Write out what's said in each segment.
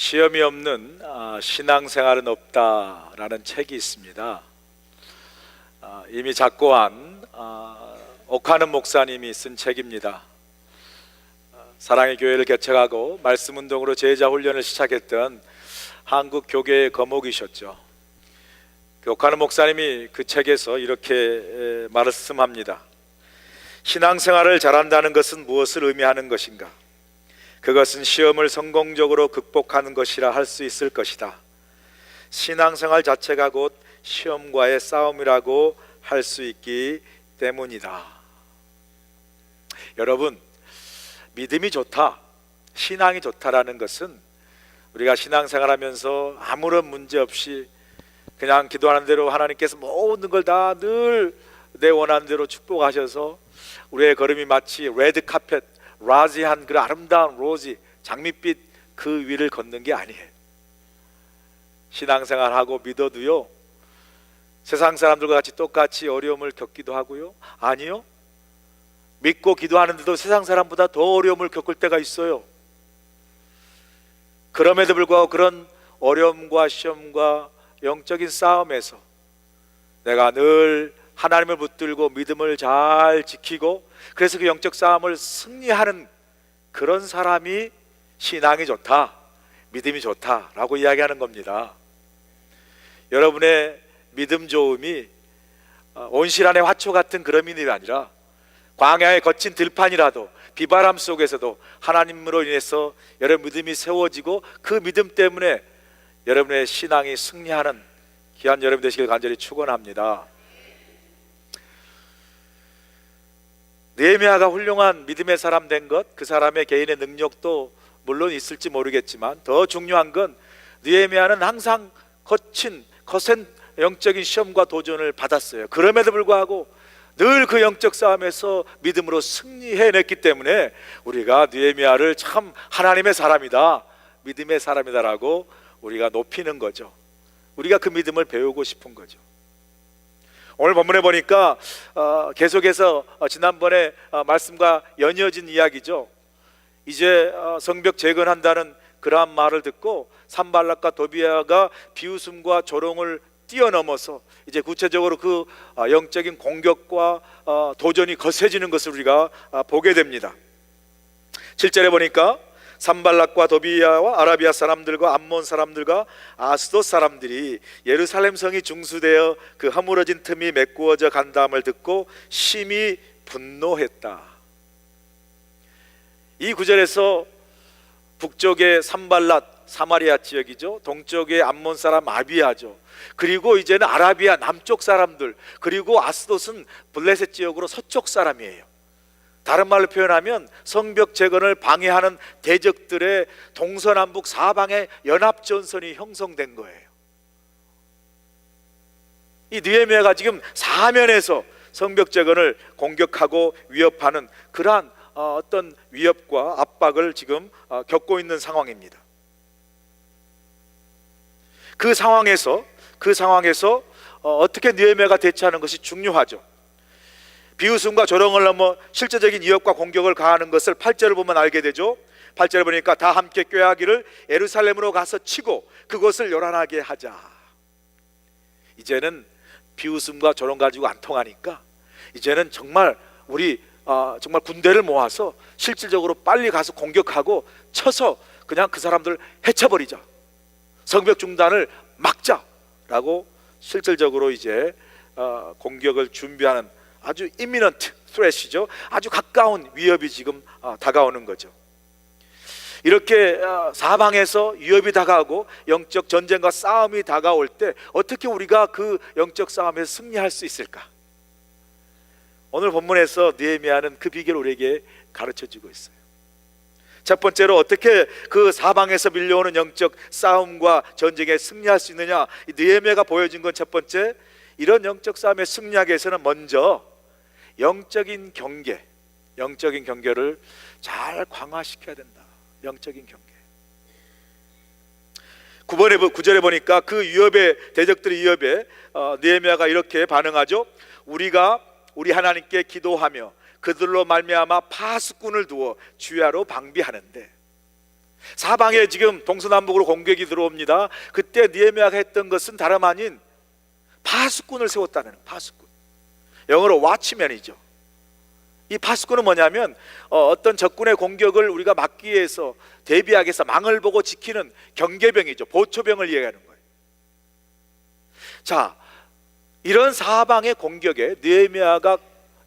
시험이 없는 신앙생활은 없다라는 책이 있습니다. 이미 작고한 옥하는 목사님이 쓴 책입니다. 사랑의 교회를 개척하고 말씀운동으로 제자 훈련을 시작했던 한국 교계의 거목이셨죠. 옥하는 목사님이 그 책에서 이렇게 말씀합니다. 신앙생활을 잘한다는 것은 무엇을 의미하는 것인가? 그것은 시험을 성공적으로 극복하는 것이라 할 수 있을 것이다. 신앙생활 자체가 곧 시험과의 싸움이라고 할 수 있기 때문이다. 여러분, 믿음이 좋다, 신앙이 좋다라는 것은 우리가 신앙생활하면서 아무런 문제 없이 그냥 기도하는 대로 하나님께서 모든 걸 다 늘 내 원하는 대로 축복하셔서 우리의 걸음이 마치 레드카펫, 라지한 그 아름다운 로지, 장밋빛 그 위를 걷는 게 아니에요. 신앙생활하고 믿어도요, 세상 사람들과 같이 똑같이 어려움을 겪기도 하고요, 아니요, 믿고 기도하는데도 세상 사람보다 더 어려움을 겪을 때가 있어요. 그럼에도 불구하고 그런 어려움과 시험과 영적인 싸움에서 내가 늘 하나님을 붙들고 믿음을 잘 지키고 그래서 그 영적 싸움을 승리하는 그런 사람이 신앙이 좋다, 믿음이 좋다라고 이야기하는 겁니다. 여러분의 믿음 좋음이 온실안의 화초 같은 그런 믿음이 아니라 광야의 거친 들판이라도 비바람 속에서도 하나님으로 인해서 여러분 믿음이 세워지고 그 믿음 때문에 여러분의 신앙이 승리하는 귀한 여러분 되시길 간절히 축원합니다. 느헤미야가 훌륭한 믿음의 사람 된 것, 그 사람의 개인의 능력도 물론 있을지 모르겠지만 더 중요한 건 느헤미야는 항상 거센 영적인 시험과 도전을 받았어요. 그럼에도 불구하고 늘 그 영적 싸움에서 믿음으로 승리해냈기 때문에 우리가 느헤미야를 참 하나님의 사람이다, 믿음의 사람이다라고 우리가 높이는 거죠. 우리가 그 믿음을 배우고 싶은 거죠. 오늘 본문에 보니까 계속해서 지난번에 말씀과 연이어진 이야기죠. 이제 성벽 재건한다는 그러한 말을 듣고 산발락과 도비야가 비웃음과 조롱을 뛰어넘어서 이제 구체적으로 그 영적인 공격과 도전이 거세지는 것을 우리가 보게 됩니다. 7절에 보니까 산발락과 도비야와 아라비아 사람들과 암몬 사람들과 아스돗 사람들이 예루살렘 성이 중수되어 그 허물어진 틈이 메꾸어져 간다함을 듣고 심히 분노했다. 이 구절에서 북쪽의 산발랏 사마리아 지역이죠, 동쪽의 암몬 사람 아비야죠, 그리고 이제는 아라비아 남쪽 사람들, 그리고 아스돗은 블레셋 지역으로 서쪽 사람이에요. 다른 말로 표현하면 성벽 재건을 방해하는 대적들의 동서남북 사방의 연합전선이 형성된 거예요. 이 느헤미야가 지금 사면에서 성벽 재건을 공격하고 위협하는 그러한 어떤 위협과 압박을 지금 겪고 있는 상황입니다. 그 상황에서 어떻게 느헤미야가 대처하는 것이 중요하죠. 비웃음과 조롱을 넘어 실제적인 위협과 공격을 가하는 것을 8절을 보면 알게 되죠. 8절을 보니까 다 함께 꾀하기를 예루살렘으로 가서 치고 그것을 요란하게 하자. 이제는 비웃음과 조롱 가지고 안 통하니까 이제는 정말 우리 정말 군대를 모아서 실질적으로 빨리 가서 공격하고 쳐서 그냥 그 사람들 해쳐버리자, 성벽 중단을 막자라고 실질적으로 이제 공격을 준비하는 아주 imminent threat이죠. 아주 가까운 위협이 지금 다가오는 거죠. 이렇게 사방에서 위협이 다가오고 영적 전쟁과 싸움이 다가올 때 어떻게 우리가 그 영적 싸움에서 승리할 수 있을까? 오늘 본문에서 느헤미야는 그 비결을 우리에게 가르쳐주고 있어요. 첫 번째로 어떻게 그 사방에서 밀려오는 영적 싸움과 전쟁에 승리할 수 있느냐, 이 느헤미야가 보여준 건 첫 번째, 이런 영적 싸움에 승리하기 위해서는 먼저 영적인 경계를 잘 강화시켜야 된다. 영적인 경계. 9절에 보니까 그 위협의 대적들의 위협에 느헤미야가 이렇게 반응하죠. 우리 하나님께 기도하며 그들로 말미암아 파수꾼을 두어 주야로 방비하는데, 사방에 지금 동서남북으로 공격이 들어옵니다. 그때 느헤미야가 했던 것은 다름 아닌 파수꾼을 세웠다는 거예요. 파수꾼, 영어로 와치맨이죠. 이 파수꾼은 뭐냐면 어떤 적군의 공격을 우리가 막기 위해서 대비하기 위해서 망을 보고 지키는 경계병이죠. 보초병을 이해하는 거예요. 자, 이런 사방의 공격에 느헤미야가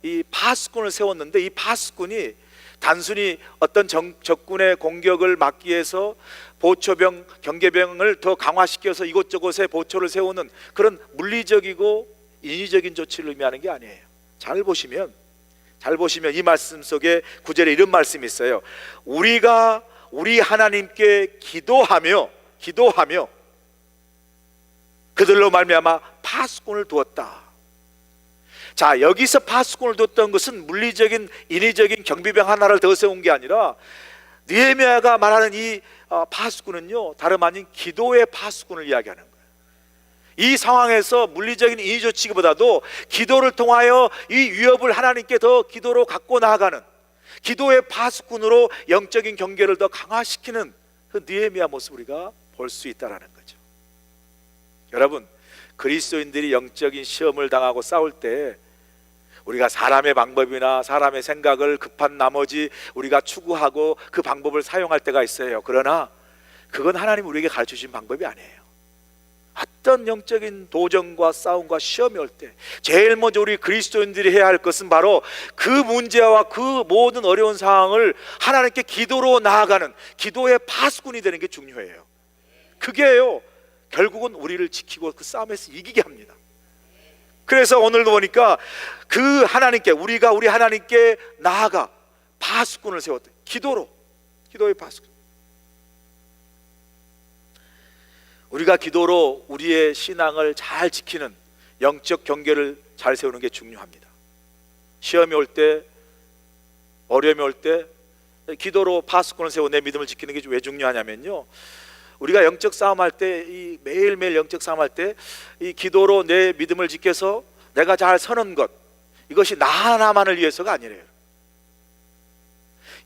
이 파수꾼을 세웠는데, 이 파수꾼이 단순히 어떤 적군의 공격을 막기 위해서 보초병, 경계병을 더 강화시켜서 이곳저곳에 보초를 세우는 그런 물리적이고 인위적인 조치를 의미하는 게 아니에요. 잘 보시면 이 말씀 속에 9절에 이런 말씀이 있어요. 우리가 우리 하나님께 기도하며 그들로 말미암아 파수꾼을 두었다. 자, 여기서 파수꾼을 뒀던 것은 물리적인 인위적인 경비병 하나를 더 세운 게 아니라 느헤미야가 말하는 이 파수꾼은요, 다름 아닌 기도의 파수꾼을 이야기하는 거예요. 이 상황에서 물리적인 인위 조치보다도 기도를 통하여 이 위협을 하나님께 더 기도로 갖고 나아가는 기도의 파수꾼으로 영적인 경계를 더 강화시키는 그 느헤미야 모습 우리가 볼 수 있다는 거죠. 여러분, 그리스도인들이 영적인 시험을 당하고 싸울 때 우리가 사람의 방법이나 사람의 생각을 급한 나머지 우리가 추구하고 그 방법을 사용할 때가 있어요. 그러나 그건 하나님 우리에게 가르쳐주신 방법이 아니에요. 어떤 영적인 도전과 싸움과 시험이 올 때 제일 먼저 우리 그리스도인들이 해야 할 것은 바로 그 문제와 그 모든 어려운 상황을 하나님께 기도로 나아가는 기도의 파수꾼이 되는 게 중요해요. 그게요, 결국은 우리를 지키고 그 싸움에서 이기게 합니다. 그래서 오늘도 보니까 그 하나님께, 우리가 우리 하나님께 나아가 파수꾼을 세웠다. 기도의 파수꾼. 우리가 기도로 우리의 신앙을 잘 지키는 영적 경계를 잘 세우는 게 중요합니다. 시험이 올 때, 어려움이 올 때 기도로 파수꾼을 세워 내 믿음을 지키는 게 왜 중요하냐면요, 우리가 영적 싸움할 때, 이 매일매일 영적 싸움할 때 이 기도로 내 믿음을 지켜서 내가 잘 서는 것, 이것이 나 하나만을 위해서가 아니래요.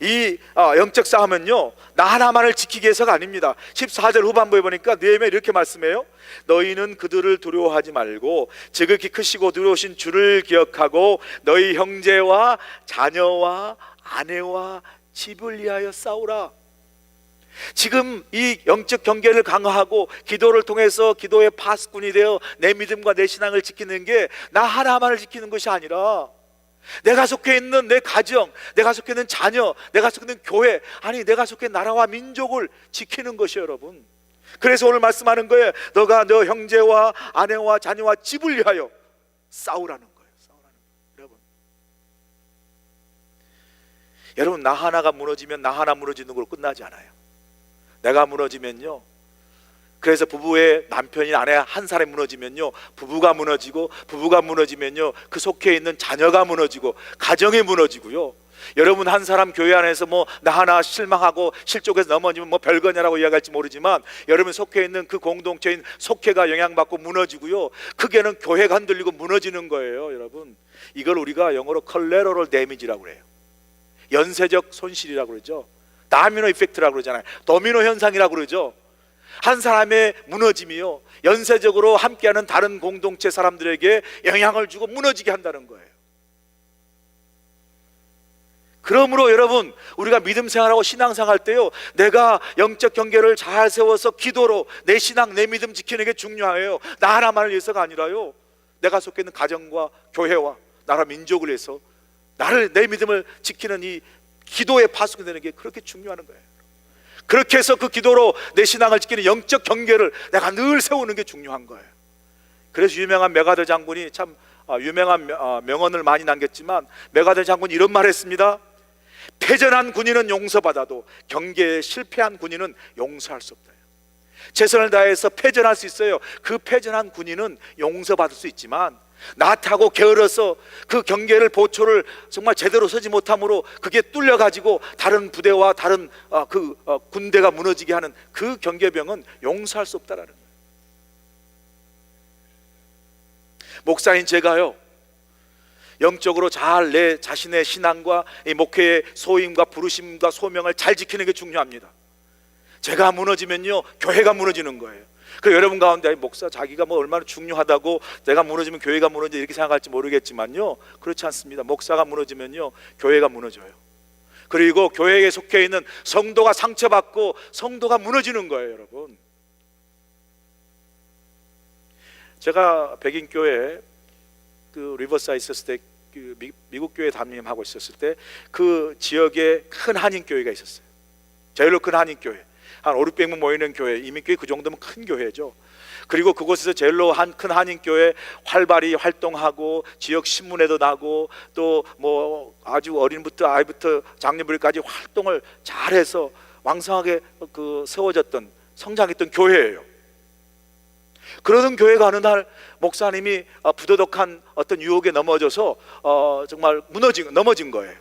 이 영적 싸움은요, 나 하나만을 지키기 위해서가 아닙니다. 14절 후반부에 보니까 느헤미야 이렇게 말씀해요. 너희는 그들을 두려워하지 말고 지극히 크시고 두려우신 주를 기억하고 너희 형제와 자녀와 아내와 집을 위하여 싸우라. 지금 이 영적 경계를 강화하고 기도를 통해서 기도의 파수꾼이 되어 내 믿음과 내 신앙을 지키는 게 나 하나만을 지키는 것이 아니라 내가 속해 있는 내 가정, 내가 속해 있는 자녀, 내가 속해 있는 교회, 아니 내가 속해 있는 나라와 민족을 지키는 것이에요, 여러분. 그래서 오늘 말씀하는 거예요. 너가 너 형제와 아내와 자녀와 집을 위하여 싸우라는 거예요. 여러분, 나 하나가 무너지면 나 하나 무너지는 걸로 끝나지 않아요. 내가 무너지면요, 그래서 부부의 남편이 아내 한 사람이 무너지면요, 부부가 무너지고, 부부가 무너지면요 그 속해 있는 자녀가 무너지고 가정이 무너지고요. 여러분, 한 사람 교회 안에서 뭐 나 하나 실망하고 실족해서 넘어지면 뭐 별거냐라고 이야기할지 모르지만 여러분 속해 있는 그 공동체인 속회가 영향받고 무너지고요, 크게는 교회가 흔들리고 무너지는 거예요. 여러분, 이걸 우리가 영어로 collateral damage라고 그래요. 연쇄적 손실이라고 그러죠. 다미노 이펙트라고 그러잖아요. 도미노 현상이라고 그러죠. 한 사람의 무너짐이요, 연쇄적으로 함께하는 다른 공동체 사람들에게 영향을 주고 무너지게 한다는 거예요. 그러므로 여러분, 우리가 믿음 생활하고 신앙생활 할 때요, 내가 영적 경계를 잘 세워서 기도로 내 신앙, 내 믿음 지키는 게 중요해요. 나 하나만을 위해서가 아니라요, 내가 속해 있는 가정과 교회와 나라 민족을 위해서 내 믿음을 지키는 이 기도의 파수꾼이 되는 게 그렇게 중요한 거예요. 그렇게 해서 그 기도로 내 신앙을 지키는 영적 경계를 내가 늘 세우는 게 중요한 거예요. 그래서 유명한 메가더 장군이 참 유명한 명언을 많이 남겼지만, 메가더 장군이 이런 말을 했습니다. 패전한 군인은 용서받아도 경계에 실패한 군인은 용서할 수 없다. 최선을 다해서 패전할 수 있어요. 그 패전한 군인은 용서받을 수 있지만 나타고 게을러서 그 경계를, 보초를 정말 제대로 서지 못함으로 그게 뚫려가지고 다른 부대와 다른 군대가 무너지게 하는 그 경계병은 용서할 수 없다라는 거예요. 목사인 제가요, 영적으로 잘 내 자신의 신앙과 이 목회의 소임과 부르심과 소명을 잘 지키는 게 중요합니다. 제가 무너지면요 교회가 무너지는 거예요. 그 여러분 가운데 목사 자기가 뭐 얼마나 중요하다고 내가 무너지면 교회가 무너져 이렇게 생각할지 모르겠지만요, 그렇지 않습니다. 목사가 무너지면요 교회가 무너져요. 그리고 교회에 속해 있는 성도가 상처받고 성도가 무너지는 거예요. 여러분, 제가 백인교회 그 리버사이드 있었을 때, 그 미국 교회 담임하고 있었을 때 그 지역에 큰 한인교회가 있었어요. 제일로 큰 한인교회, 한 5, 600명 모이는 교회, 이민교회 그 정도면 큰 교회죠. 그리고 그곳에서 제일로 큰 한인교회 활발히 활동하고 지역 신문에도 나고 또 뭐 아주 어린부터 아이부터 장년부까지 활동을 잘해서 왕성하게 그 세워졌던 성장했던 교회예요. 그러던 교회가 어느 날 목사님이 부도덕한 어떤 유혹에 넘어져서 정말 넘어진 거예요.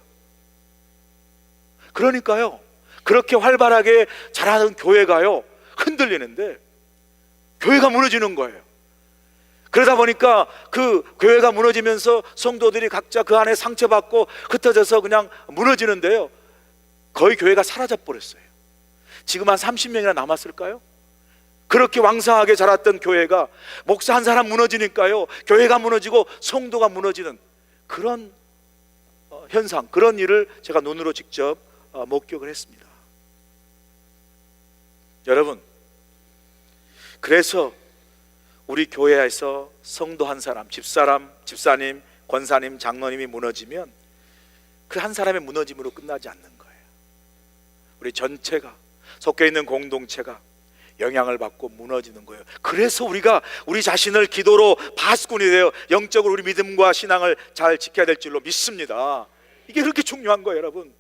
그러니까요, 그렇게 활발하게 자라는 교회가요 흔들리는데 교회가 무너지는 거예요. 그러다 보니까 그 교회가 무너지면서 성도들이 각자 그 안에 상처받고 흩어져서 그냥 무너지는데요, 거의 교회가 사라져 버렸어요. 지금 한 30명이나 남았을까요? 그렇게 왕성하게 자랐던 교회가 목사 한 사람 무너지니까요 교회가 무너지고 성도가 무너지는 그런 현상, 그런 일을 제가 눈으로 직접 목격을 했습니다. 여러분, 그래서 우리 교회에서 성도 한 사람, 집사람, 집사님, 권사님, 장로님이 무너지면 그 한 사람의 무너짐으로 끝나지 않는 거예요. 우리 전체가, 속해 있는 공동체가 영향을 받고 무너지는 거예요. 그래서 우리가 우리 자신을 기도로 파수꾼이 되어 영적으로 우리 믿음과 신앙을 잘 지켜야 될 줄로 믿습니다. 이게 그렇게 중요한 거예요. 여러분,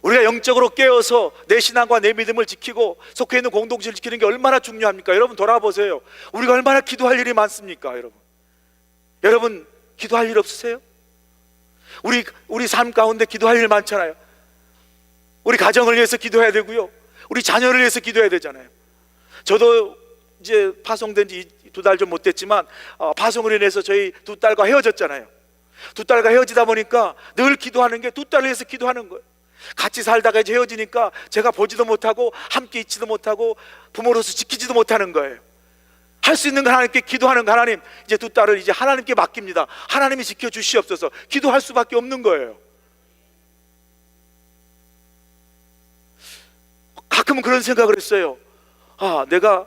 우리가 영적으로 깨어서 내 신앙과 내 믿음을 지키고 속해 있는 공동체를 지키는 게 얼마나 중요합니까? 여러분 돌아보세요. 우리가 얼마나 기도할 일이 많습니까? 여러분 기도할 일 없으세요? 우리 삶 가운데 기도할 일 많잖아요. 우리 가정을 위해서 기도해야 되고요, 우리 자녀를 위해서 기도해야 되잖아요. 저도 이제 파송된 지 2달 좀 못 됐지만 파송을 인해서 저희 두 딸과 헤어졌잖아요. 두 딸과 헤어지다 보니까 늘 기도하는 게 두 딸을 위해서 기도하는 거예요. 같이 살다가 이제 헤어지니까 제가 보지도 못하고 함께 있지도 못하고 부모로서 지키지도 못하는 거예요. 할 수 있는 건 하나님께 기도하는 거. 하나님, 이제 두 딸을 이제 하나님께 맡깁니다. 하나님이 지켜주시옵소서. 기도할 수밖에 없는 거예요. 가끔은 그런 생각을 했어요. 내가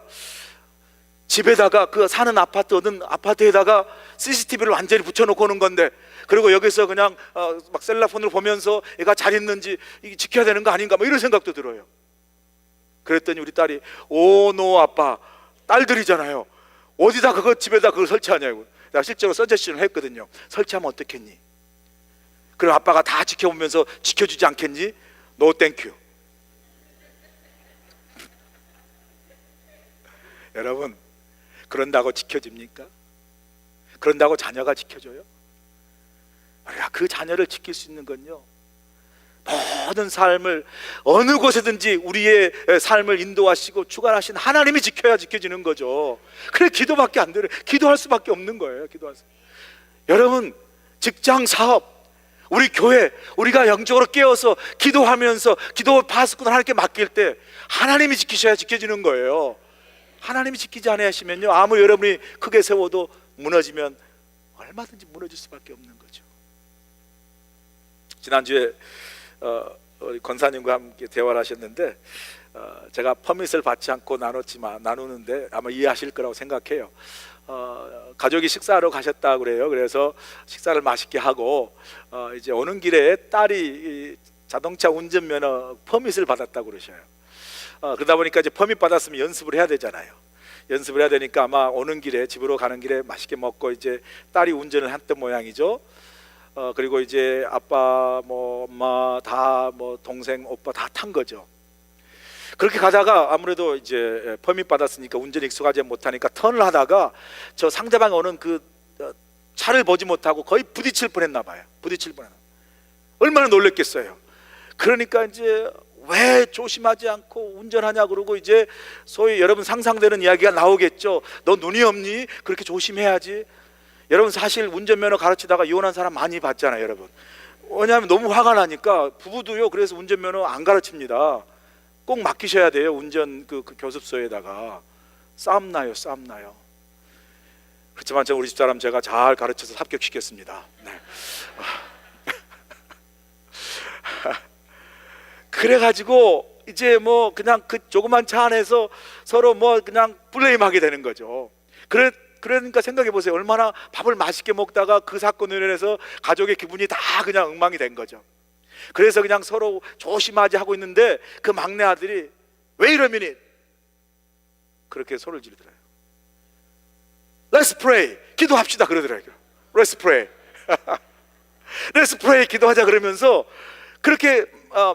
집에다가 그 사는 아파트에다가 CCTV를 완전히 붙여놓고 오는 건데, 그리고 여기서 그냥 막 셀라폰으로 보면서 얘가 잘 있는지 이게 지켜야 되는 거 아닌가, 뭐 이런 생각도 들어요. 그랬더니 우리 딸이 노 아빠, 딸들이잖아요. 어디다 집에다 그걸 설치하냐고. 내가 실제로 서제션을 했거든요. 설치하면 어떻겠니? 그럼 아빠가 다 지켜보면서 지켜주지 않겠니? 노 땡큐. 여러분, 그런다고 지켜집니까? 그런다고 자녀가 지켜줘요? 우리가 그 자녀를 지킬 수 있는 건요, 모든 삶을 어느 곳에든지 우리의 삶을 인도하시고 주관하신 하나님이 지켜야 지켜지는 거죠. 그래 기도밖에 안 돼요. 기도할 수밖에 없는 거예요. 여러분, 직장, 사업, 우리 교회, 우리가 영적으로 깨어서 기도하면서 기도 파수꾼 하나님께 맡길 때 하나님이 지키셔야 지켜지는 거예요. 하나님이 지키지 않으시면요, 아무 여러분이 크게 세워도 무너지면 얼마든지 무너질 수밖에 없는 거죠. 지난주에 권사님과 함께 대화를 하셨는데 제가 퍼밋을 받지 않고 나누는데 아마 이해하실 거라고 생각해요. 가족이 식사하러 가셨다고 그래요. 그래서 식사를 맛있게 하고 이제 오는 길에 딸이 자동차 운전면허 퍼밋을 받았다고 그러셔요. 그러다 보니까 이제 퍼밋 받았으면 연습을 해야 되잖아요. 연습을 해야 되니까 아마 오는 길에, 집으로 가는 길에 맛있게 먹고 이제 딸이 운전을 했던 모양이죠. 그리고 이제 아빠, 엄마 다 동생, 오빠 다 탄 거죠. 그렇게 가다가 아무래도 이제 퍼밋 받았으니까 운전 익숙하지 못하니까 턴을 하다가 저 상대방이 오는 그 차를 보지 못하고 거의 부딪힐 뻔했나 봐요. 얼마나 놀랬겠어요. 그러니까 이제 왜 조심하지 않고 운전하냐 그러고 이제 소위 여러분 상상되는 이야기가 나오겠죠. 너 눈이 없니? 그렇게 조심해야지. 여러분 사실 운전면허 가르치다가 이혼한 사람 많이 봤잖아요, 여러분. 왜냐하면 너무 화가 나니까 부부도요. 그래서 운전면허 안 가르칩니다. 꼭 맡기셔야 돼요. 운전 그 교습소에다가. 싸움 나요. 그렇지만 우리 집사람 제가 잘 가르쳐서 합격시켰습니다. 네. 그래가지고 이제 뭐 그냥 그 조그만 차 안에서 서로 뭐 그냥 블레임하게 되는 거죠. 그러니까 생각해 보세요. 얼마나 밥을 맛있게 먹다가 그 사건으로 인해서 가족의 기분이 다 그냥 엉망이 된 거죠. 그래서 그냥 서로 조심하지 하고 있는데 그 막내 아들이 왜 이러면이 그렇게 소리를 지르더라고요. Let's pray. 기도합시다 그러더라고요. Let's pray. Let's pray. 기도하자 그러면서 그렇게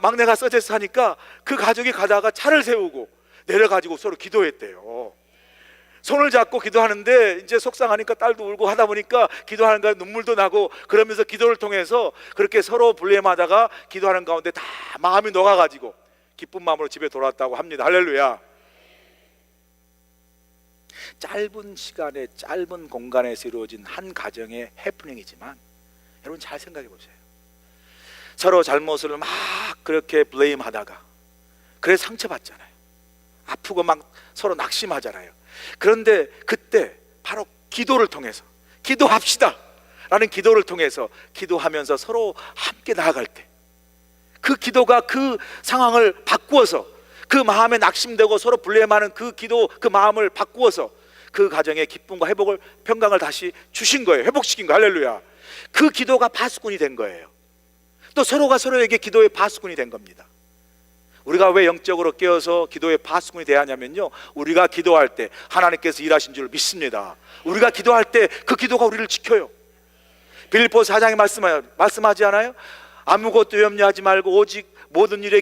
막내가 서재서 하니까 그 가족이 가다가 차를 세우고 내려가지고 서로 기도했대요. 손을 잡고 기도하는데 이제 속상하니까 딸도 울고 하다 보니까 기도하는 가운데 눈물도 나고 그러면서 기도를 통해서 그렇게 서로 불례하다가 기도하는 가운데 다 마음이 녹아가지고 기쁜 마음으로 집에 돌아왔다고 합니다. 할렐루야. 짧은 시간에 짧은 공간에서 이루어진 한 가정의 해프닝이지만 여러분 잘 생각해 보세요. 서로 잘못을 막 그렇게 블레임하다가 그래서 상처받잖아요. 아프고 막 서로 낙심하잖아요. 그런데 그때 바로 기도를 통해서 기도합시다 라는 기도를 통해서 기도하면서 서로 함께 나아갈 때 그 기도가 그 상황을 바꾸어서 그 마음에 낙심되고 서로 불레임하는 그 기도 그 마음을 바꾸어서 그 가정의 기쁨과 회복을 평강을 다시 주신 거예요. 회복시킨 거. 할렐루야. 그 기도가 파수꾼이 된 거예요. 또 서로가 서로에게 기도의 파수꾼이 된 겁니다. 우리가 왜 영적으로 깨어서 기도의 파수꾼이 돼야 하냐면요, 우리가 기도할 때 하나님께서 일하신 줄 믿습니다. 우리가 기도할 때 그 기도가 우리를 지켜요. 빌립보서 4장에 말씀하지 않아요? 아무것도 염려하지 말고 오직 모든 일에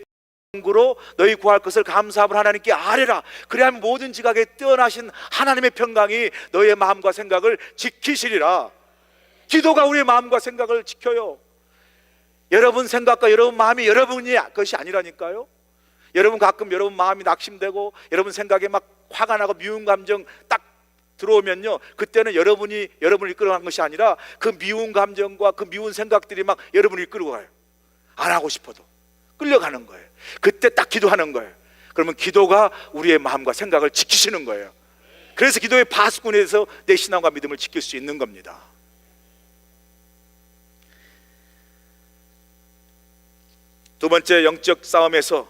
기도로 너희 구할 것을 감사함을 하나님께 아뢰라. 그래야만 모든 지각에 뛰어나신 하나님의 평강이 너희의 마음과 생각을 지키시리라. 기도가 우리의 마음과 생각을 지켜요. 여러분 생각과 여러분 마음이 여러분이 것이 아니라니까요. 여러분 가끔 여러분 마음이 낙심되고 여러분 생각에 막 화가 나고 미운 감정 딱 들어오면요, 그때는 여러분을 이끌어간 것이 아니라 그 미운 감정과 그 미운 생각들이 막 여러분을 이끌고 가요. 안 하고 싶어도 끌려가는 거예요. 그때 딱 기도하는 거예요. 그러면 기도가 우리의 마음과 생각을 지키시는 거예요. 그래서 기도의 파수꾼에서 내 신앙과 믿음을 지킬 수 있는 겁니다. 두 번째, 영적 싸움에서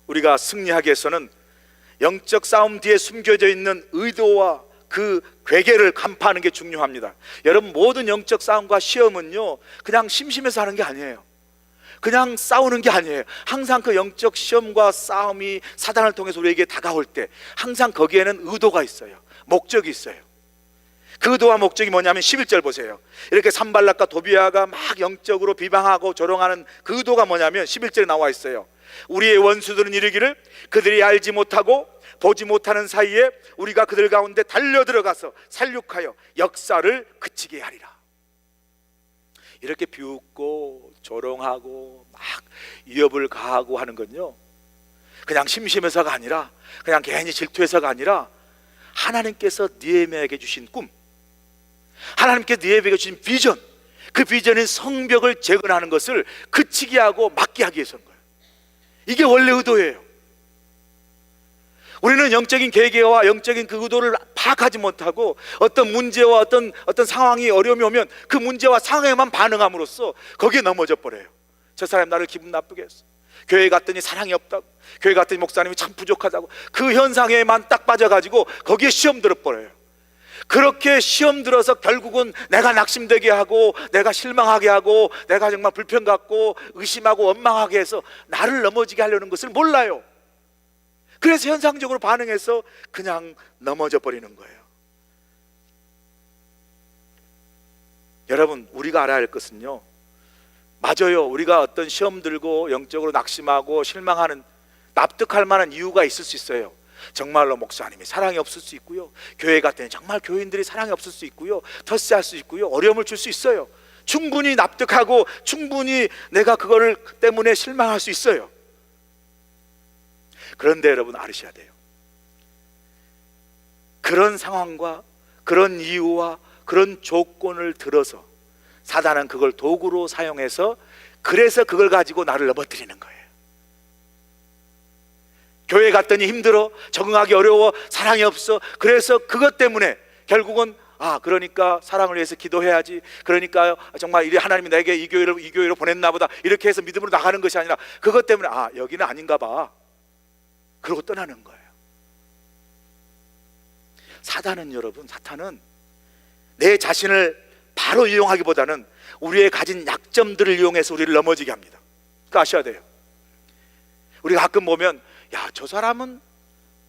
우리가 승리하기 위해서는 영적 싸움 뒤에 숨겨져 있는 의도와 그 괴계를 간파하는 게 중요합니다. 여러분, 모든 영적 싸움과 시험은요, 그냥 심심해서 하는 게 아니에요. 그냥 싸우는 게 아니에요. 항상 그 영적 시험과 싸움이 사단을 통해서 우리에게 다가올 때 항상 거기에는 의도가 있어요. 목적이 있어요. 그 의도와 목적이 뭐냐면 11절 보세요. 이렇게 산발락과 도비아가 막 영적으로 비방하고 조롱하는 그 의도가 뭐냐면 11절에 나와 있어요. 우리의 원수들은 이르기를 그들이 알지 못하고 보지 못하는 사이에 우리가 그들 가운데 달려들어가서 살육하여 역사를 그치게 하리라. 이렇게 비웃고 조롱하고 막 위협을 가하고 하는 건요, 그냥 심심해서가 아니라 그냥 괜히 질투해서가 아니라 하나님께서 느헤미야에게 주신 꿈, 하나님께 느헤미야에게 주신 비전, 그 비전인 성벽을 재건하는 것을 그치게 하고 막게 하기 위해서인 거예요. 이게 원래 의도예요. 우리는 영적인 계계와 영적인 그 의도를 파악하지 못하고 어떤 문제와 어떤 상황이 어려움이 오면 그 문제와 상황에만 반응함으로써 거기에 넘어져 버려요. 저 사람 나를 기분 나쁘게 했어. 교회 갔더니 사랑이 없다고, 교회 갔더니 목사님이 참 부족하다고, 그 현상에만 딱 빠져가지고 거기에 시험 들어버려요. 그렇게 시험 들어서 결국은 내가 낙심되게 하고 내가 실망하게 하고 내가 정말 불편 갖고 의심하고 원망하게 해서 나를 넘어지게 하려는 것을 몰라요. 그래서 현상적으로 반응해서 그냥 넘어져 버리는 거예요. 여러분, 우리가 알아야 할 것은요, 맞아요, 우리가 어떤 시험 들고 영적으로 낙심하고 실망하는 납득할 만한 이유가 있을 수 있어요. 정말로 목사님이 사랑이 없을 수 있고요, 교회 갔더니 정말 교인들이 사랑이 없을 수 있고요, 텃세할 수 있고요, 어려움을 줄 수 있어요. 충분히 납득하고 충분히 내가 그거를 때문에 실망할 수 있어요. 그런데 여러분 알으셔야 돼요. 그런 상황과 그런 이유와 그런 조건을 들어서 사단은 그걸 도구로 사용해서 그래서 그걸 가지고 나를 넘어뜨리는 거예요. 교회 갔더니 힘들어, 적응하기 어려워, 사랑이 없어. 그래서 그것 때문에 결국은 그러니까 사랑을 위해서 기도해야지, 그러니까 정말 이래 하나님이 내게 이 교회로 보냈나 보다, 이렇게 해서 믿음으로 나가는 것이 아니라 그것 때문에 여기는 아닌가 봐, 그러고 떠나는 거예요. 사탄은 내 자신을 바로 이용하기보다는 우리의 가진 약점들을 이용해서 우리를 넘어지게 합니다. 그거 아셔야 돼요. 우리가 가끔 보면 저 사람은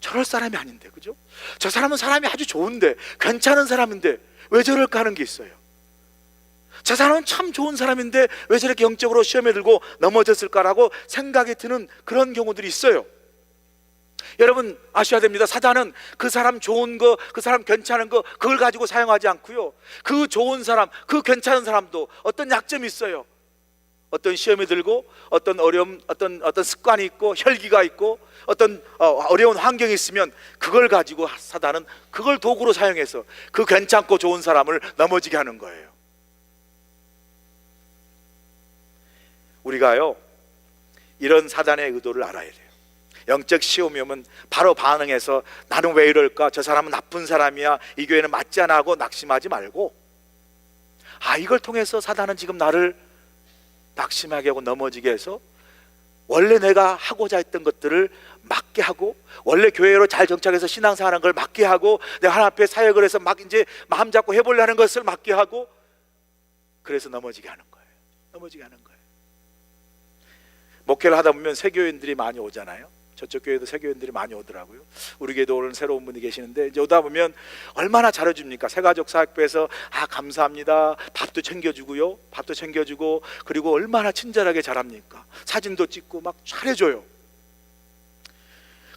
저럴 사람이 아닌데, 그죠? 저 사람은 사람이 아주 좋은데, 괜찮은 사람인데 왜 저럴까 하는 게 있어요. 저 사람은 참 좋은 사람인데 왜 저렇게 영적으로 시험에 들고 넘어졌을까라고 생각이 드는 그런 경우들이 있어요. 여러분 아셔야 됩니다. 사단은 그 사람 좋은 거, 그 사람 괜찮은 거, 그걸 가지고 사용하지 않고요, 그 좋은 사람, 그 괜찮은 사람도 어떤 약점이 있어요. 어떤 시험이 들고, 어떤 어려움, 어떤 습관이 있고, 혈기가 있고, 어떤 어려운 환경이 있으면 그걸 가지고 사단은 그걸 도구로 사용해서 그 괜찮고 좋은 사람을 넘어지게 하는 거예요. 우리가요, 이런 사단의 의도를 알아야 돼요. 영적 시험이 오면 바로 반응해서 나는 왜 이럴까, 저 사람은 나쁜 사람이야, 이 교회는 맞지 않아 하고 낙심하지 말고, 이걸 통해서 사단은 지금 나를 낙심하게 하고 넘어지게 해서 원래 내가 하고자 했던 것들을 막게 하고, 원래 교회로 잘 정착해서 신앙생활하는 걸 막게 하고, 내가 하나님 앞에 사역을 해서 막 이제 마음 잡고 해보려는 것을 막게 하고, 그래서 넘어지게 하는 거예요. 넘어지게 하는 거예요. 목회를 하다 보면 새교인들이 많이 오잖아요. 저쪽 교회도 새교인들이 많이 오더라고요. 우리 교회도 오늘 새로운 분이 계시는데, 이제 오다 보면 얼마나 잘해줍니까? 새가족 사역부에서 감사합니다, 밥도 챙겨주고요, 밥도 챙겨주고, 그리고 얼마나 친절하게 잘합니까? 사진도 찍고 막 잘해줘요.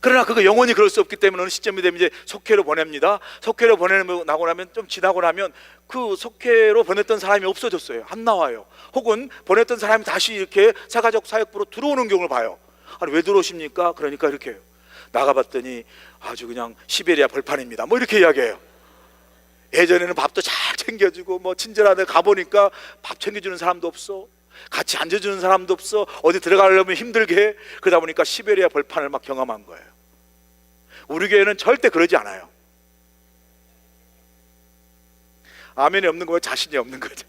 그러나 그거 영원히 그럴 수 없기 때문에 어느 시점이 되면 이제 속회로 보냅니다. 속회로 보내고 나면 좀 지나고 나면 그 속회로 보냈던 사람이 없어졌어요. 안 나와요. 혹은 보냈던 사람이 다시 이렇게 새가족 사역부로 들어오는 경우를 봐요. 왜 들어오십니까? 그러니까 이렇게 해요. 나가봤더니 아주 그냥 시베리아 벌판입니다, 뭐 이렇게 이야기해요. 예전에는 밥도 잘 챙겨주고 뭐 친절하게, 가보니까 밥 챙겨주는 사람도 없어, 같이 앉아주는 사람도 없어, 어디 들어가려면 힘들게 해. 그러다 보니까 시베리아 벌판을 막 경험한 거예요. 우리 교회는 절대 그러지 않아요. 아멘이 없는 거면 자신이 없는 거죠.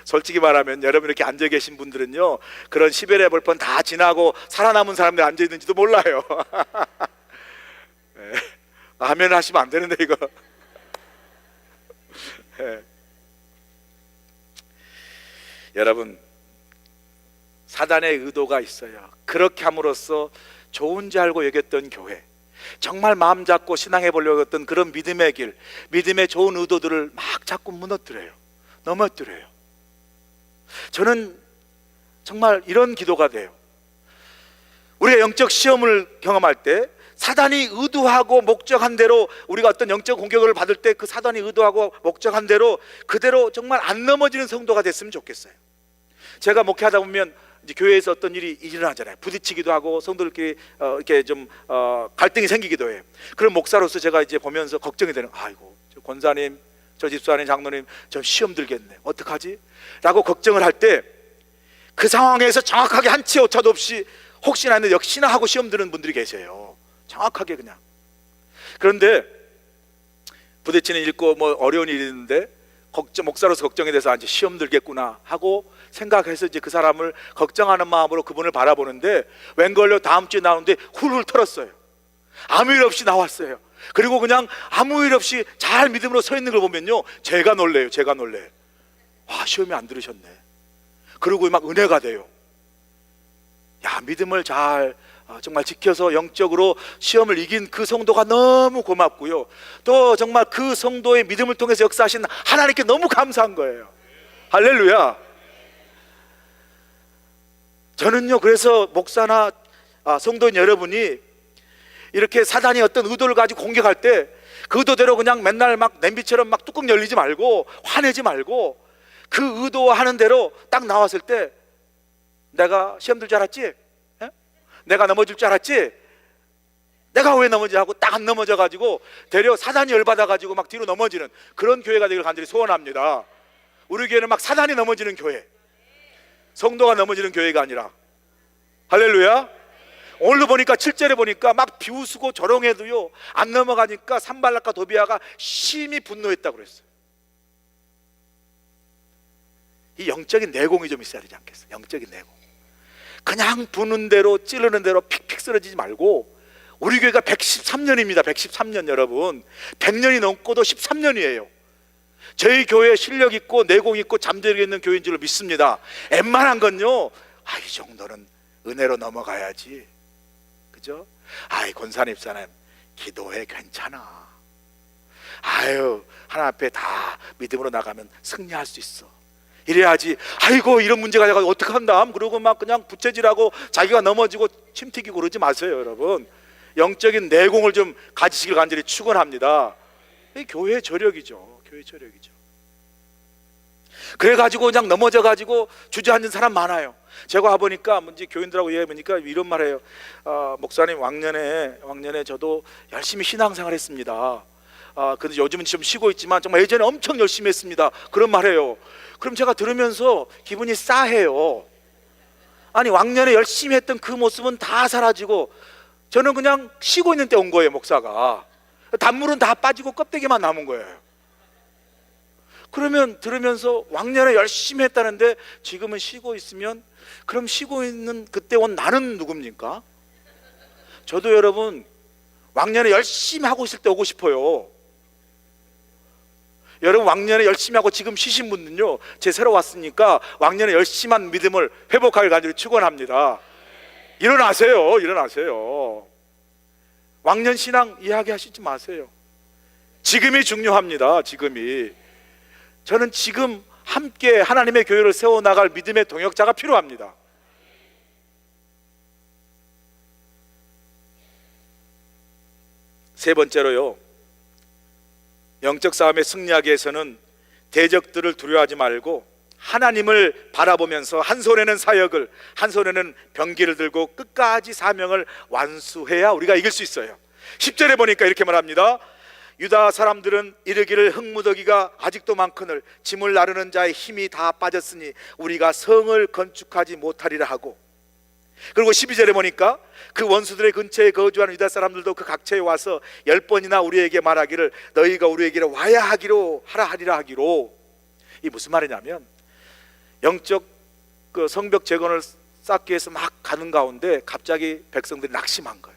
솔직히 말하면 여러분 이렇게 앉아 계신 분들은요, 그런 시베리아 벌판 다 지나고 살아남은 사람들이 앉아 있는지도 몰라요. 네. 아멘 하시면 안 되는데 이거. 네. 여러분, 사단의 의도가 있어요. 그렇게 함으로써 좋은 줄 알고 여겼던 교회, 정말 마음 잡고 신앙해 보려고 했던 그런 믿음의 길, 믿음의 좋은 의도들을 막 자꾸 무너뜨려요. 넘어뜨려요. 저는 정말 이런 기도가 돼요. 우리가 영적 시험을 경험할 때 사단이 의도하고 목적한 대로, 우리가 어떤 영적 공격을 받을 때 그 사단이 의도하고 목적한 대로 그대로 정말 안 넘어지는 성도가 됐으면 좋겠어요. 제가 목회하다 보면 이제 교회에서 어떤 일이 일어나잖아요. 부딪히기도 하고 성도들끼리 이렇게 좀 갈등이 생기기도 해요. 그런 목사로서 제가 이제 보면서 걱정이 되는, 아이고 저 권사님, 저 집사님, 장로님 좀 시험 들겠네, 어떡하지? 라고 걱정을 할 때 그 상황에서 정확하게 한 치의 오차도 없이 혹시나 했는데 역시나 하고 시험 드는 분들이 계세요. 정확하게 그냥. 그런데 부딪히는 일 있고 뭐 어려운 일이 있는데 목사로서 걱정이 돼서 이제 시험 들겠구나 하고 생각해서 이제 그 사람을 걱정하는 마음으로 그분을 바라보는데, 웬걸요 다음 주에 나오는데 훌훌 털었어요. 아무 일 없이 나왔어요. 그리고 그냥 아무 일 없이 잘 믿음으로 서 있는 걸 보면요, 제가 놀래요. 제가 놀래. 와, 시험이 안 들으셨네. 그리고 막 은혜가 돼요. 야, 믿음을 잘 정말 지켜서 영적으로 시험을 이긴 그 성도가 너무 고맙고요, 또 정말 그 성도의 믿음을 통해서 역사하신 하나님께 너무 감사한 거예요. 할렐루야. 저는요, 그래서 목사나 성도인 여러분이 이렇게 사단이 어떤 의도를 가지고 공격할 때 그 의도대로 그냥 맨날 막 냄비처럼 막 뚜껑 열리지 말고 화내지 말고, 그 의도하는 대로 딱 나왔을 때 내가 시험 들 줄 알았지? 에? 내가 넘어질 줄 알았지? 내가 왜 넘어지 하고 딱 안 넘어져가지고 되려 사단이 열받아가지고 막 뒤로 넘어지는 그런 교회가 되기를 간절히 소원합니다. 우리 교회는 막 사단이 넘어지는 교회, 성도가 넘어지는 교회가 아니라. 할렐루야. 오늘도 보니까 7절에 보니까 막 비웃고 조롱해도요 안 넘어가니까 산발락과 도비아가 심히 분노했다고 그랬어요. 이 영적인 내공이 좀 있어야 되지 않겠어요? 영적인 내공. 그냥 부는 대로 찌르는 대로 픽픽 쓰러지지 말고, 우리 교회가 113년입니다 113년. 여러분 100년이 넘고도 13년이에요 저희 교회 실력 있고 내공 있고 잠재력 있는 교회인 줄 믿습니다. 웬만한 건요, 이 정도는 은혜로 넘어가야지, 그죠? 권사님 집사님 기도해, 괜찮아. 하나님 앞에 다 믿음으로 나가면 승리할 수 있어. 이래야지. 아이고 이런 문제가 돼가지고 어떡한다 그러고 막 그냥 부채질하고 자기가 넘어지고 침 튀기고 그러지 마세요. 여러분 영적인 내공을 좀 가지시길 간절히 축원합니다. 이 교회의 저력이죠. 교회의 저력이죠. 그래가지고 그냥 넘어져가지고 주저앉은 사람 많아요. 제가 와보니까 문제 교인들하고 얘기해보니까 이런 말해요. 목사님 왕년에 저도 열심히 신앙생활 했습니다. 근데 요즘은 좀 쉬고 있지만 정말 예전에 엄청 열심히 했습니다. 그런 말해요. 그럼 제가 들으면서 기분이 싸해요. 아니 왕년에 열심히 했던 그 모습은 다 사라지고 저는 그냥 쉬고 있는 때 온 거예요. 목사가 단물은 다 빠지고 껍데기만 남은 거예요. 그러면 들으면서 왕년에 열심히 했다는데 지금은 쉬고 있으면, 그럼 쉬고 있는 그때 온 나는 누굽니까? 저도 여러분 왕년에 열심히 하고 있을 때 오고 싶어요. 여러분 왕년에 열심히 하고 지금 쉬신 분은요, 제 새로 왔으니까 왕년에 열심한 믿음을 회복하길 간절히 축원합니다. 일어나세요. 일어나세요. 왕년 신앙 이야기하시지 마세요. 지금이 중요합니다. 지금이. 저는 지금 함께 하나님의 교회를 세워나갈 믿음의 동역자가 필요합니다. 세 번째로요, 영적 싸움에 승리하기 위해서는 대적들을 두려워하지 말고 하나님을 바라보면서 한 손에는 사역을, 한 손에는 병기를 들고 끝까지 사명을 완수해야 우리가 이길 수 있어요. 10절에 보니까 이렇게 말합니다. 유다 사람들은 이르기를 흙무더기가 아직도 많거늘 짐을 나르는 자의 힘이 다 빠졌으니 우리가 성을 건축하지 못하리라 하고, 그리고 12절에 보니까 그 원수들의 근처에 거주하는 유다 사람들도 그 각처에 와서 10번이나 우리에게 말하기를 너희가 우리에게로 와야 하기로 하라 하리라 하기로. 이 무슨 말이냐면 영적 그 성벽 재건을 쌓기 위해서 막 가는 가운데 갑자기 백성들이 낙심한 거예요.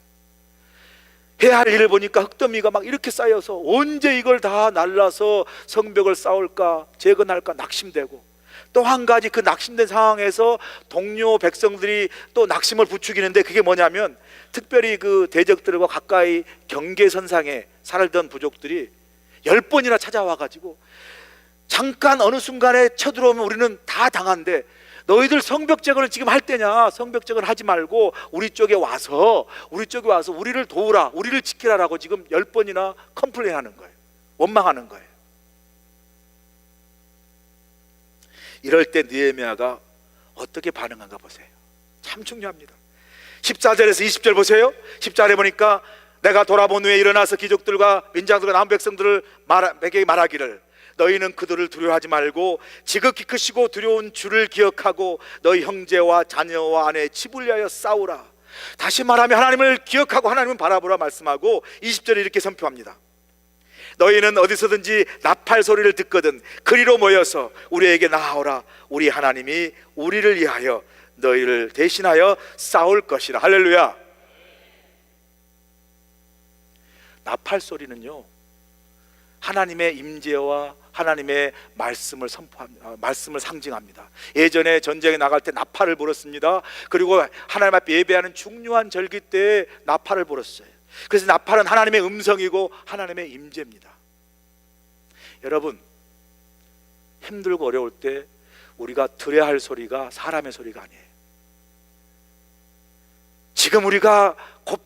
해야 할 일을 보니까 흙더미가 막 이렇게 쌓여서 언제 이걸 다 날라서 성벽을 쌓을까, 재건할까 낙심되고, 또 한 가지 그 낙심된 상황에서 동료 백성들이 또 낙심을 부추기는데, 그게 뭐냐면 특별히 그 대적들과 가까이 경계선상에 살던 부족들이 10번이나 찾아와가지고 잠깐 어느 순간에 쳐들어오면 우리는 다 당한데 너희들 성벽 재건을 지금 할 때냐, 성벽 재건을 하지 말고 우리 쪽에 와서 우리를 도우라, 우리를 지키라라고 지금 10번이나 컴플레인하는 거예요. 원망하는 거예요. 이럴 때 느헤미야가 어떻게 반응한가 보세요. 참 중요합니다. 14절에서 20절 보세요. 14절에 보니까 내가 돌아본 후에 일어나서 귀족들과 민장들과 남은 백성들에게 말하기를 너희는 그들을 두려워하지 말고 지극히 크시고 두려운 주를 기억하고 너희 형제와 자녀와 아내 집을 위하여 싸우라. 다시 말하면 하나님을 기억하고 하나님을 바라보라 말씀하고 20절에 이렇게 선포합니다. 너희는 어디서든지 나팔 소리를 듣거든 그리로 모여서 우리에게 나아오라. 우리 하나님이 우리를 위하여 너희를 대신하여 싸울 것이라. 할렐루야. 나팔 소리는요, 하나님의 임재와 하나님의 말씀을 선포합니다. 말씀을 상징합니다. 예전에 전쟁에 나갈 때 나팔을 불었습니다. 그리고 하나님 앞에 예배하는 중요한 절기 때에 나팔을 불었어요. 그래서 나팔은 하나님의 음성이고 하나님의 임재입니다. 여러분, 힘들고 어려울 때 우리가 들어야 할 소리가 사람의 소리가 아니에요. 지금 우리가 곧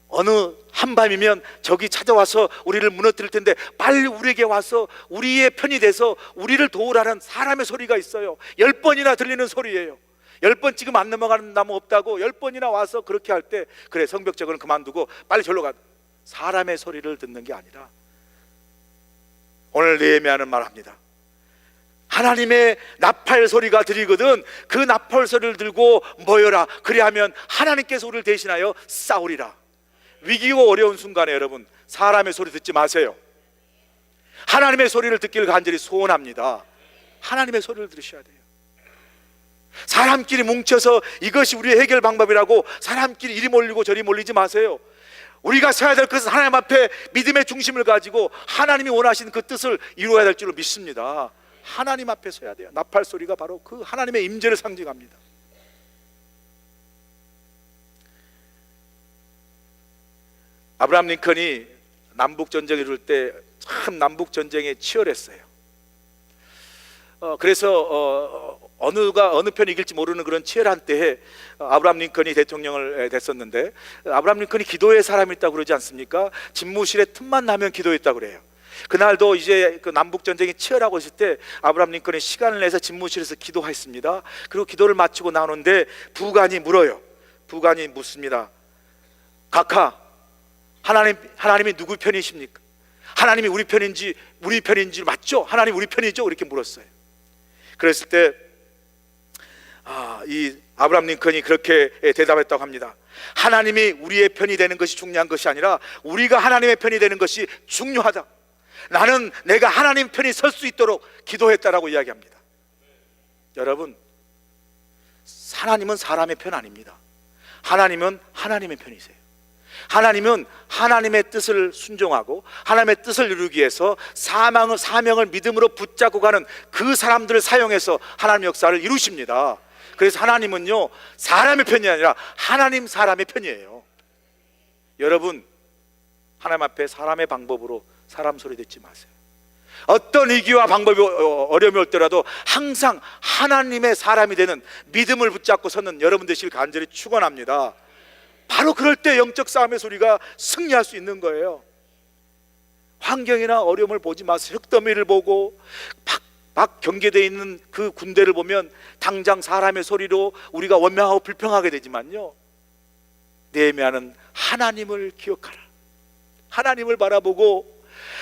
어느 한밤이면 적이 찾아와서 우리를 무너뜨릴 텐데 빨리 우리에게 와서 우리의 편이 돼서 우리를 도우라는 사람의 소리가 있어요. 10번이나 들리는 소리예요. 10번 지금 안 넘어가는 나무 없다고 10번이나 와서 그렇게 할 때 그래 성벽 재건은 그만두고 빨리 절로 가. 사람의 소리를 듣는 게 아니라 오늘 느헤미야는 말합니다. 하나님의 나팔 소리가 들리거든 그 나팔 소리를 들고 모여라. 그리하면 하나님께서 우리를 대신하여 싸우리라. 위기고 어려운 순간에 여러분 사람의 소리 듣지 마세요. 하나님의 소리를 듣기를 간절히 소원합니다. 하나님의 소리를 들으셔야 돼요. 사람끼리 뭉쳐서 이것이 우리의 해결 방법이라고 사람끼리 이리 몰리고 저리 몰리지 마세요. 우리가 서야 될 것은 하나님 앞에 믿음의 중심을 가지고 하나님이 원하시는 그 뜻을 이루어야 될 줄로 믿습니다. 하나님 앞에 서야 돼요. 나팔 소리가 바로 그 하나님의 임재를 상징합니다. 아브라함 링컨이 남북 전쟁을 이룰 때 참 남북 전쟁에 치열했어요. 그래서 어느 편이 이길지 모르는 그런 치열한 때에 아브라함 링컨이 대통령을 됐었는데, 아브라함 링컨이 기도의 사람이었다고 그러지 않습니까? 집무실에 틈만 나면 기도했다고 그래요. 그날도 이제 그 남북 전쟁이 치열하고 있을 때 아브라함 링컨이 시간을 내서 집무실에서 기도했습니다. 그리고 기도를 마치고 나오는데 부관이 물어요. 부관이 묻습니다. 각하, 하나님이 누구 편이십니까? 하나님이 우리 편인지 맞죠? 하나님 우리 편이죠? 이렇게 물었어요. 그랬을 때 이 아브라함 링컨이 그렇게 대답했다고 합니다. 하나님이 우리의 편이 되는 것이 중요한 것이 아니라 우리가 하나님의 편이 되는 것이 중요하다. 나는 내가 하나님 편이 설 수 있도록 기도했다라고 이야기합니다. 여러분, 하나님은 사람의 편 아닙니다. 하나님은 하나님의 편이세요. 하나님은 하나님의 뜻을 순종하고 하나님의 뜻을 이루기 위해서 사명을 믿음으로 붙잡고 가는 그 사람들을 사용해서 하나님 역사를 이루십니다. 그래서 하나님은요, 사람의 편이 아니라 하나님 사람의 편이에요. 여러분, 하나님 앞에 사람의 방법으로 사람 소리 듣지 마세요. 어떤 위기와 방법이 어려움이 올 때라도 항상 하나님의 사람이 되는 믿음을 붙잡고 서는 여러분 되시길 간절히 축원합니다. 바로 그럴 때 영적 싸움의 소리가 승리할 수 있는 거예요. 환경이나 어려움을 보지 마세요. 흙더미를 보고 막 경계되어 있는 그 군대를 보면 당장 사람의 소리로 우리가 원망하고 불평하게 되지만요, 느헤미야는 하나님을 기억하라. 하나님을 바라보고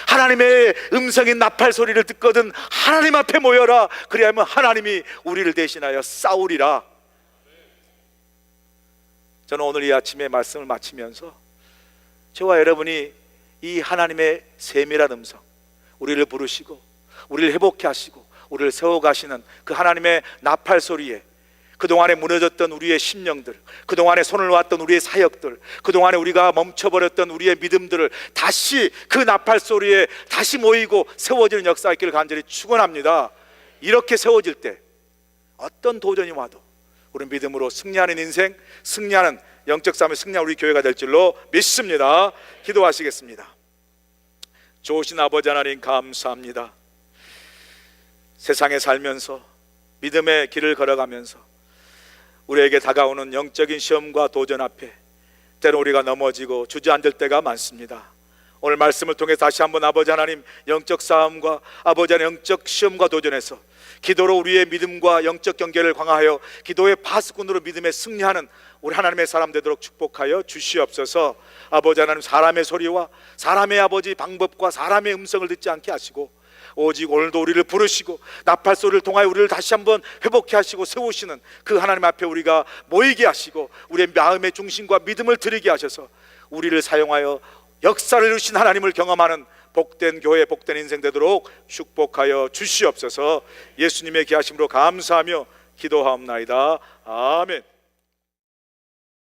하나님의 음성인 나팔 소리를 듣거든 하나님 앞에 모여라. 그리하면 하나님이 우리를 대신하여 싸우리라. 저는 오늘 이 아침에 말씀을 마치면서 저와 여러분이 이 하나님의 세밀한 음성, 우리를 부르시고 우리를 회복케 하시고 우리를 세워가시는 그 하나님의 나팔 소리에 그동안에 무너졌던 우리의 심령들, 그동안에 손을 놓았던 우리의 사역들, 그동안에 우리가 멈춰버렸던 우리의 믿음들을 다시 그 나팔 소리에 다시 모이고 세워지는 역사가 있기를 간절히 축원합니다. 이렇게 세워질 때 어떤 도전이 와도 우리 믿음으로 승리하는 인생, 승리하는 영적 싸움에 승리하는 우리 교회가 될 줄로 믿습니다. 기도하시겠습니다. 좋으신 아버지 하나님 감사합니다. 세상에 살면서 믿음의 길을 걸어가면서 우리에게 다가오는 영적인 시험과 도전 앞에 때로 우리가 넘어지고 주저앉을 때가 많습니다. 오늘 말씀을 통해 다시 한번 아버지 하나님 영적 싸움과 아버지 하나님 영적 시험과 도전에서 기도로 우리의 믿음과 영적 경계를 강화하여 기도의 파수꾼으로 믿음에 승리하는 우리 하나님의 사람 되도록 축복하여 주시옵소서. 아버지 하나님, 사람의 소리와 사람의 아버지 방법과 사람의 음성을 듣지 않게 하시고 오직 오늘도 우리를 부르시고 나팔 소리를 통하여 우리를 다시 한번 회복케 하시고 세우시는 그 하나님 앞에 우리가 모이게 하시고 우리의 마음의 중심과 믿음을 드리게 하셔서 우리를 사용하여 역사를 이루신 하나님을 경험하는 복된 교회, 복된 인생 되도록 축복하여 주시옵소서. 예수님의 귀하심으로 감사하며 기도하옵나이다. 아멘.